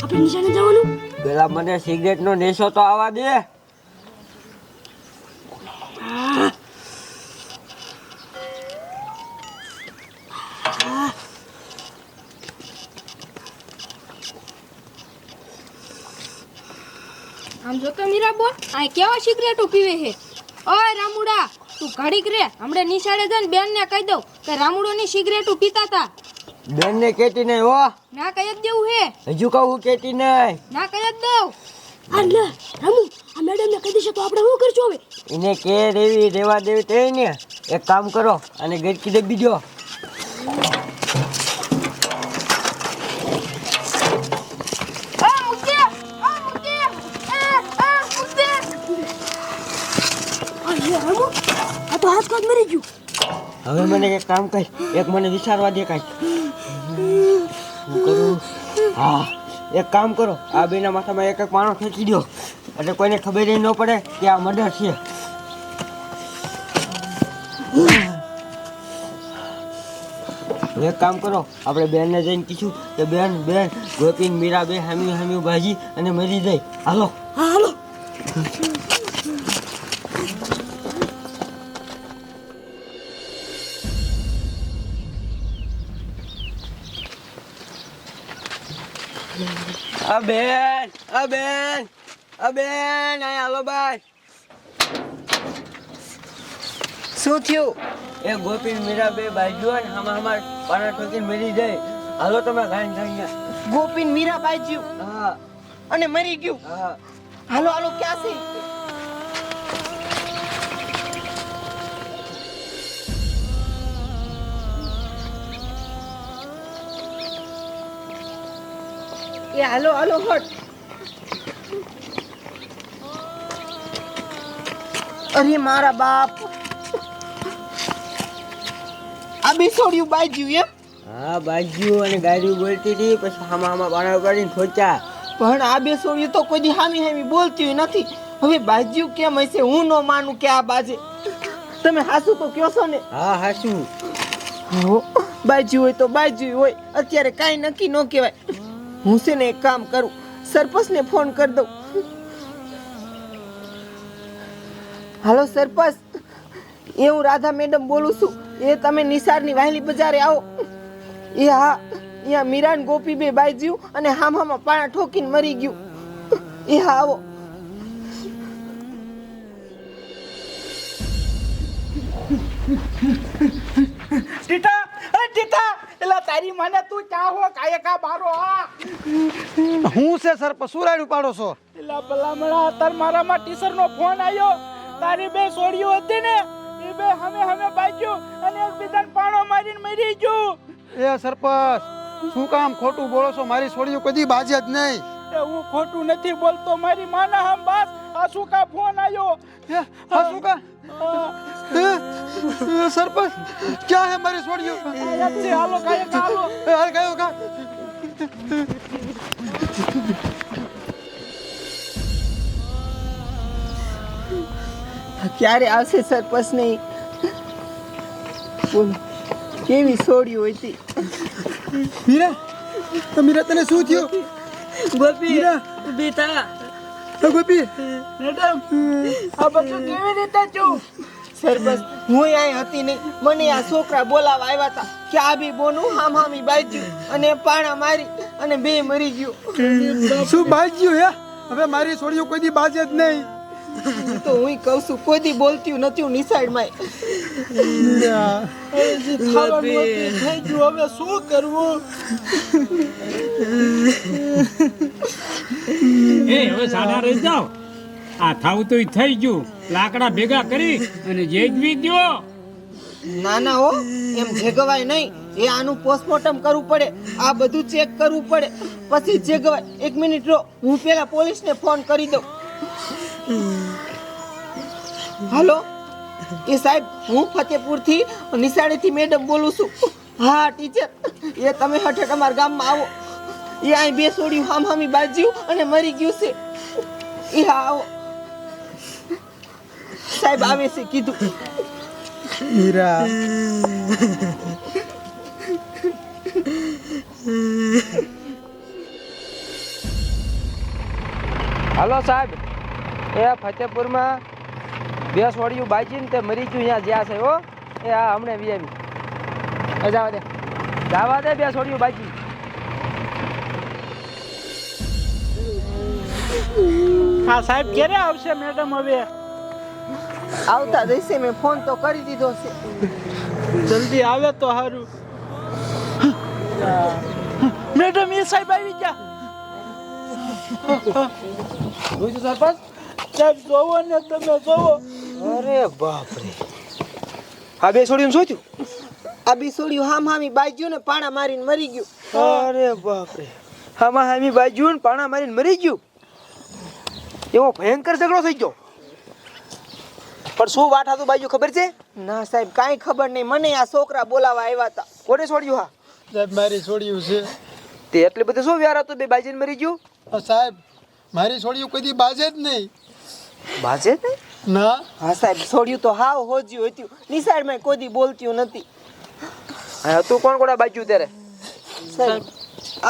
આપણે નિશાને જવાનું. પેલા મને સિગરેટ નો નેશો તો આવવા દે. આમ જો તો મીરાબો આ કેવા સિગરેટો પીવે છે. ઓય રામુડા તું ઘડીક રે હમણે નિશાળે જઈને બેન ને કહી દઉં કે રામુડો ની સિગરેટો પીતા હતા. બેન ને કેતી નહીં હો. ના કહી જ દેવું હે. હજુ કહું કેતી નહીં. ના કહી જ દઉં. આલે રામુ આ મેડમ ને કહી દેશે તો આપણે શું કરશું હવે? એને કે રેવા દેવી તે ને એક કામ કરો અને ગટકી દે બીજો. રામુ આ તો હાથ કાટ મરી ગયું. હવે મને એક કામ કર, એક મને વિચારવા દે કાંઈ. શું કરું? હા એક કામ કરો, આ બેના માથામાં એક એક પાણો ફેંકી દો એટલે કોઈને ખબર ન પડે કે આ મર્ડર છે. એક કામ કરો, આપણે બેનને જઈને કીધું કે બેન ગોપીન મીરા બે હામી ભાજી અને મરી જાય. હાલો. હા હાલો. બેન આય હાલો ભાઈ. શું થયું? એ ગોપી મીરા બે બાજુ ને હમાર પાણા ઠોકીને મરી જાય. હાલો તમે ગાય. ગોપીન મીરાબાઈ જીવ હા અને મરી ગયું. હા હાલો હાલો ક્યાં છે? એ હાલો હાલો હટ. અરે મારા બાપ, આ બેસોડ્યું બાજ્યું એમ? હા બાજુ અને ગાડી બોલતી હતી પછી હામાં પાણા ઉપાડીને ઠોક્યા. પણ આ બેસોડ્યું તો કોઈ દી હામી બોલતી નથી. હવે બાજ્યું કેમ હશે? હું ન માનું કે આ બાજે. તમે હાસુ તો કયો છો ને? હા હાસું. હો બાજ્યું હોય તો બાજ્યું હોય, અત્યારે કાંઈ નક્કી ન કહેવાય. હું છે ને એક કામ કરું, સરપંચને ફોન કરી દઉં. હાલો સરપંચ, એ હું રાધા મેડમ બોલું છું. એ તમે નિસારની વાહલી બજારે આવો. એ હા, અહીંયા મીરાન ગોપી બે બાજ્યું અને હામાં પાણા ઠોકીને મરી ગયું. એ હા આવો. ટીટા એલા તારી મને તું ક્યાં હો કાયકા બારો આ હું છે સર પસુરાડું પાડો છો? એલા ભલામણા તાર મારામાં ટીચર નો ફોન આવ્યો. તારી બે છોડીઓ હતી ને એ બે હમે બાજ્યું અને એકબીજાને પાણો મારીને મરી ગયું. એ સરપંચ શું કામ ખોટું બોલો છો? મારી છોડીઓ કદી બાજે જ નહીં. એ હું ખોટું નથી બોલતો, મારી માના હમ બાસ આસુકા ફોન આવ્યો. હસુકા સરપંચ ક્યાં હે મારી છોડીઓ? હાલો કાયકા હાલો. હાલ ગયો કા. ક્યારે આવશે સરપંચ નહીં? બોલો કેવી છોડ્યું હતી. મીરા તને શું થયું? ગોપી બેટા ગોપી મેડમ આ બધું કેવી રીતે થયું? સરપંચ હું અહીં હતી નહીં, મને આ છોકરા બોલાવા આવ્યા હતા કે આ બી બોનું હામી બાજ્યું અને પાણા મારી અને બે મરી ગયું. શું બાજ્યું હે? હવે મારી છોડીઓ કોઈ દી બાજે જ નહીં. તો હું કહું છું કોઈ દી બોલતી નથી હું નિસાઈડમાં. થઈ ગયું, હવે શું કરવું? હવે સાડા રહી જાઓ. આ થાવ તો થઈ ગયું. લાકડા ભેગા કરી અને જેગવી દો. ના ના હો, એમ જેગવાય નહીં. એ આનું પોસ્ટમોર્ટમ કરવું પડે, આ બધું ચેક કરવું પડે પછી જેગવાય. 1 મિનિટ રો, હું પેલા પોલીસને ફોન કરી દઉં. હાલો એ સાહેબ, હું ફતેપુરથી નિશાળેથી મેડમ બોલું છું. હા ટીચર, એ તમે હઠ અમારા ગામમાં આવો. એ અહીં બે છોડ્યું હામી બાજ્યું અને મરી ગયું છે. એ હા આવો સાહેબ, આવે છે કીધું. મીરા હાલો સાહેબ, એ ફતેપુરમાં 2 સોડિયું બાજીને તે મરી ગયું અહીંયા જ્યાં છે હો. એ હા હમણાં વી આવી. એ જવા દે 2 સોડિયું બાજી. હા સાહેબ ક્યારે આવશે મેડમ? હવે આવતા જઈશે, મેં ફોન તો કરી દીધો છે. જલ્દી આવે તો સારું. મેડમ એ સાહેબ આવી ગયા. સરપંચ સાહેબ જોવો ને તમે જોવો. અરે બાપ રે, આ 2 સોડિયું શું થયું? આ બી સોડ્યું હામી બાજ્યું ને પાણા મારીને મરી ગયું. અરે બાપ રે, હામી બાજુ ને પાણા મારીને મરી ગયું. એવો ભયંકર ઝઘડો થઈ ગયો. પણ શું વાત હતું બાજુ ખબર છે? ના સાહેબ કાંઈ ખબર નહીં, મને આ છોકરા બોલાવા આવ્યા હતા. કોને છોડ્યું? હા સાહેબ મારી છોડ્યું છે. તે એટલે બધું શું વ્યાર હતું? 2 બાજીને મરી ગયું. સાહેબ મારી છોડ્યું કદી બાજે જ નહીં. બાજે ને? ના હા સાહેબ છોડ્યું તો હાવ હોજ્યું હતું, નિશાળમાં કોઈ બોલતું નથી. હા તું કોણ કોણ બાજુ ત્યારે? સાહેબ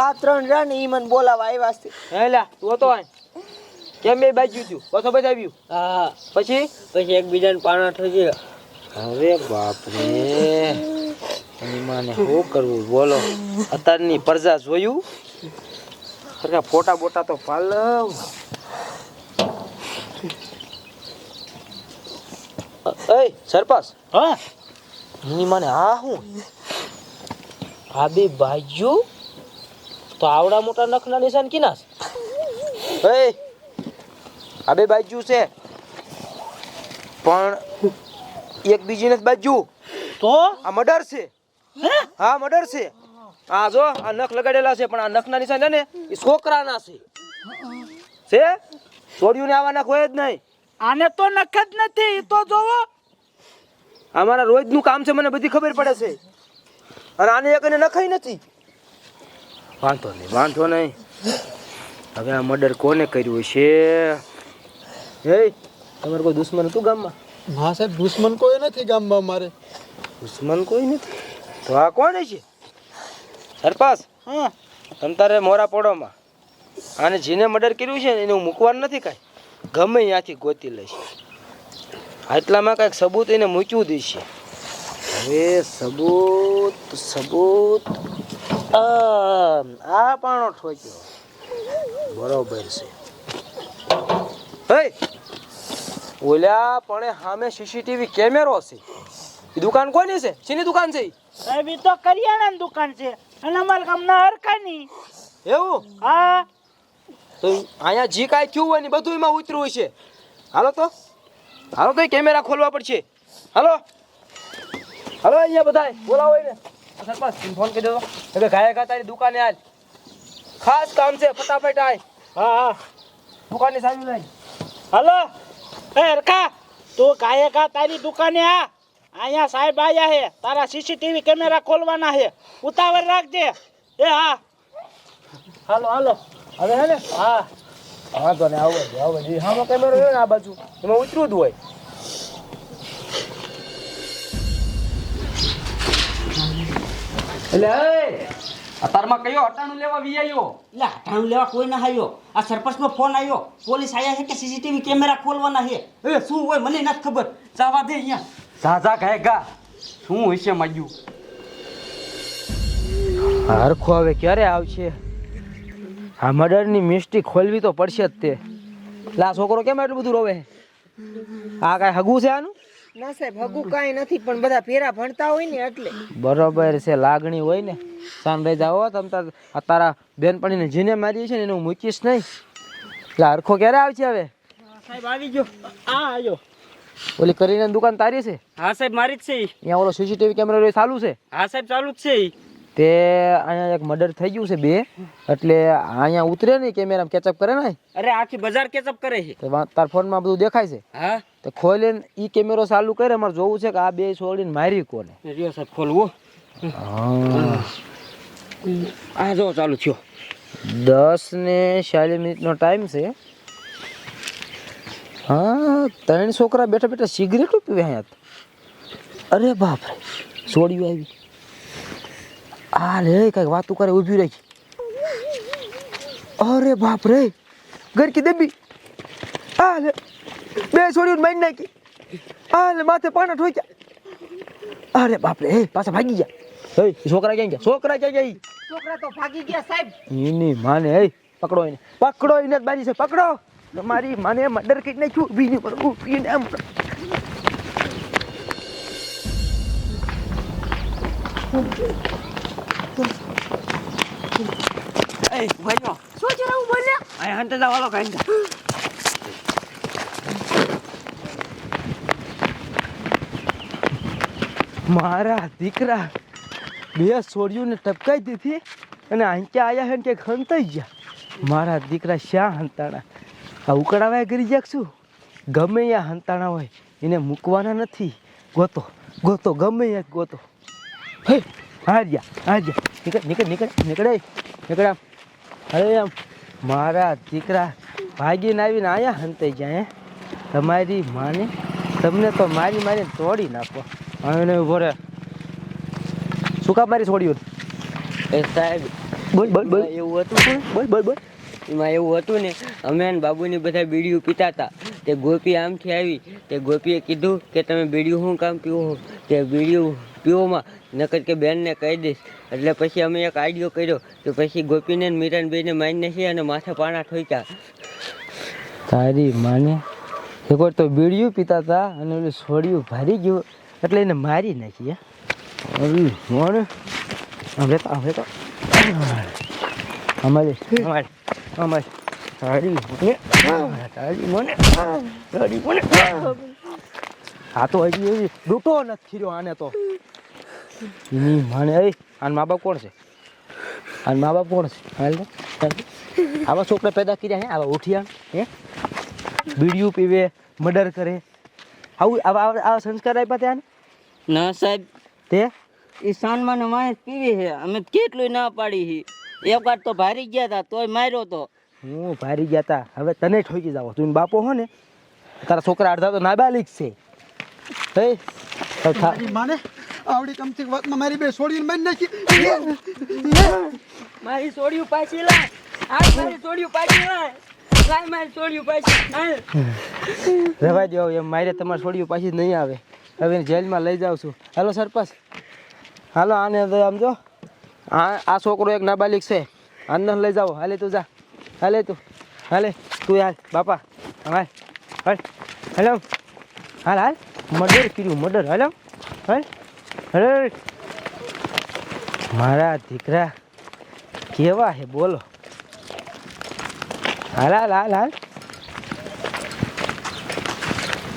આ 3 જણ ઈ મને બોલાવા આવ્યા છે. હેલા તું હતો આ કેમ 2 બાજુ થયું? બસો બતાવ્યું. હા પછી પછી એકબીજાને પાણા થઈ ગયા. અરે બાપ રે, એની માને શું કરવું બોલો? અત્યારની પ્રજા જોયું? અરે ફોટા બોટા તો પાલવ. એ સરપંચ, હા એની માને આ શું? આ 2 બાજુ તો આવડા મોટા નખના નિશાન કીના છે? એ આ 2 બાજુ છે પણ એક બીજી નથી બાજુ. તો આ મર્ડર છે. હા મર્ડર છે. આ જો આ નખ લગાડેલા છે પણ આ નખના નિશાન છે ને એ છોકરાના છે. છોડ્યું ને આવા નખ હોય જ નહીં. આને તો નખ જ નથી, ઈ તો જોવો. અમારા રોજનું કામ છે, મને બધી ખબર પડે છે. અને આને એકને નખાઈ નથી. વાંધો નહીં. હવે આ મર્ડર કોને કર્યું છે? હે તમારે કોઈ દુશ્મન હતું ગામમાં? હા સાહેબ દુશ્મન કોઈ નથી ગામમાં મારે. દુશ્મન કોઈ નથી તો આ કોણ છે? સરપંચ, હા તમ તારે મોરા પોડોમાં આને જેને મર્ડર કર્યું છે ને એને હું મૂકવાનું નથી કાંઈ, ગમે ત્યાંથી ગોતી લઈશ. આટલામાં કાંઈક સબૂત એને મૂક્યું દેશે. હવે સબૂત આ પાણો ઠોક્યો બરોબર છે. હે ઓલ્યા પણ સામે સીસીટીવી કેમેરો છે. એ દુકાન કોની છે? શેની દુકાન છે? સાહેબ ઈ તો કરિયાણાની દુકાન છે અને અમારા ગામના હરખાની. એવું? હા તો અહીંયા જે કાંઈ થયું હોય ને બધું એમાં ઉતર્યું હોય છે. હાલો તો એ કેમેરા ખોલવા પડશે. હાલો અહીંયા બધા બોલાવો એને. સરપંચ ફોન કરી દો. હવે ગાયક તારી દુકાને આજ ખાસ કામ છે, ફટાફટ આય. હા દુકાનની ચાવી લઈ. હાલો એ હરખા, તું ગાયકા તારી દુકાને આ. અહીંયા સાહેબ આયા હે, તારા સીસીટીવી કેમેરા ખોલવાના હે, ઉતાવળ રાખજે. એ હા હાલો હવે હે ને? હા વાંધો ને આવો હામો કેમેરો રહ્યો ને આ બાજુ એમાં ઉતર્યું જ હોય. એટલે અતારમાં કયો હટાણું લેવા વી આવ્યો? એટલે હટાણું લેવા કોઈ ના આવ્યો. આ સરપંચનો ફોન આવ્યો, પોલીસ આયા છે કે સીસીટીવી કેમેરા ખોલવાના છે. એ શું હોય મને નથી ખબર, જવા દે અહીંયા. જા ગાયગા, શું હશે માગ્યું? હરખો હવે ક્યારે આવશે? આ મર્ડરની મિસ્ટેક ખોલવી તો પડશે જ તે. લા છોકરો કેમ એટલું બધું રોવે? આ કાંઈ હગું છે આનું? ના સાહેબ હગું કાંઈ નથી, પણ બધા ભેરા ભણતા હોય ને એટલે. બરોબર છે, લાગણી હોય ને. સાન રહી જાઓ તમ તારા બેનપણીને જેને મારી છે ને એને હું મૂકીશ નહીં. એટલે હરખો ક્યારે આવશે હવે? સાહેબ આવી ગયો. આ આવ્યો. ઓલી કરીને દુકાન તારી છે? હા સાહેબ મારી જ છે. અહીંયા ઓલો સીસીટીવી કેમેરો ચાલુ છે? હા સાહેબ ચાલુ જ છે. તે અહીંયા એક મર્ડર થઈ ગયું છે 2, એટલે અહીંયા ઉતરે નહીં કેમેરામાં કેચઅપ કરે ને. અરે આખી બજાર કેચઅપ કરે છે. તાર ફોનમાં બધું દેખાય છે? હા તો ખોલીને ઈ કેમેરો ચાલુ કરે, અમારે જોવું છે કે આ 2 છોડીને મારી કોને. રહ્યો સાહેબ ખોલવો. આ જો ચાલુ થયો. 10:40 ટાઈમ છે. હા 3 છોકરા બેઠા બેઠા સિગરેટો પીવે અહીંયા. અરે બાપ રે, છોડ્યું આવી. આ લે કઈક વાતું કરે ઊભી રહી. અરે બાપ રે, ઘર કી દેબી આ લે બે છોડીને મારી નાખી આ લે માથે પાણા ઠોક્યા અરે બાપ રે પાછા ભાગી ગયા એ છોકરા ક્યાં ગયા છોકરા ક્યાં ગયા છોકરા તો ભાગી ગયા સાહેબ. એની માને એ પકડો એને જ બાજી છે પકડો તમારી માને મર્ડર કરી નાખ્યું ઊભી નહીં પર ઊભીને આમ એ ભાઈઓ શું છે રામુ બોલ્યા? આ હંતે વાળો કાંઈ મારા દીકરા બે છોડીઓને ટપકાઈ દીધી અને આંચ્યા આયા હે કે ખંતાઈ ગયા મારા દીકરા શા હંતાણા આ ઉકળાવાય કરી જાકશું ગમે ત્યાં હંતાણા હોય એને મૂકવાના નથી ગોતો ગોતો ગમે ત્યાં ગોતો હે હાર્યા નીકળે આમ અરે આમ મારા દીકરા ભાગીને આવીને આયા હંતાઈ ગયા હે તમારી માને તમને તો મારી તોડી નાખો હવે ઉભો રે શું કામ મારી છોડ્યું એ સાહેબ બોલ એવું હતું બોલ એમાં એવું હતું ને અમે ને બાબુની બધા બીડીયું પીતા હતા તે ગોપી આમથી આવી તે ગોપીએ કીધું કે તમે બીડીયું શું કામ પીવો તે બીડીયું પીવોમાં નકર કે બેનને કહી દઈશ એટલે પછી અમે એક આઈડિયો કર્યો કે પછી ગોપીને ને મીરાને બેને મારી નાખી અને માથે પાણા ઠોક્યા તારી માને એકવાર તો બીડીયું પીતા હતા અને ઓલું છોડ્યું ભારી ગયું એટલે એને મારી નાખી મોને હવે તો અમારે તારી મને આ તો હજી એવી લૂંટો નથી રહ્યો આને તો એની માને આન મા બાપ કોણ છે હાલ આવા છોકરા પેદા કર્યા હે આવા ઉઠિયા હે બીડીયું પીવે મર્ડર કરે આવા સંસ્કાર આપ્યા ત્યાં ના સાહેબ તે એ સાનમાં માણસ પીવી છે અમે કેટલું ના પાડી છે એક વાર તો ભારી ગયા હતા તોય માર્યો તો હું ભારી ગયા તા હવે તને ઠોકી જાવ તું બાપો હો ને તારા છોકરા અડધા તો નાબાલિક છે મારી માને આવડી કમથી વાતમાં મારી બે છોડીને મારી નાખી મારી છોડ્યું પાછી લાય મારી છોડ્યું પાછી લાય મારી છોડ્યું પાછી રવા દો એમ મારે તમારે છોડ્યું પાછી નહીં આવે હવે જેલમાં લઈ જાઉં છું હાલો સરપંચ હાલો આને આમ જો આ છોકરો એક નાબાલિક છે આને લઈ જાઓ હાલે તું જા હાલે તું હાલ બાપા હાલ મર્ડર કર્યું મર્ડર હાલ મારા દીકરા કેવા હે બોલો હાલ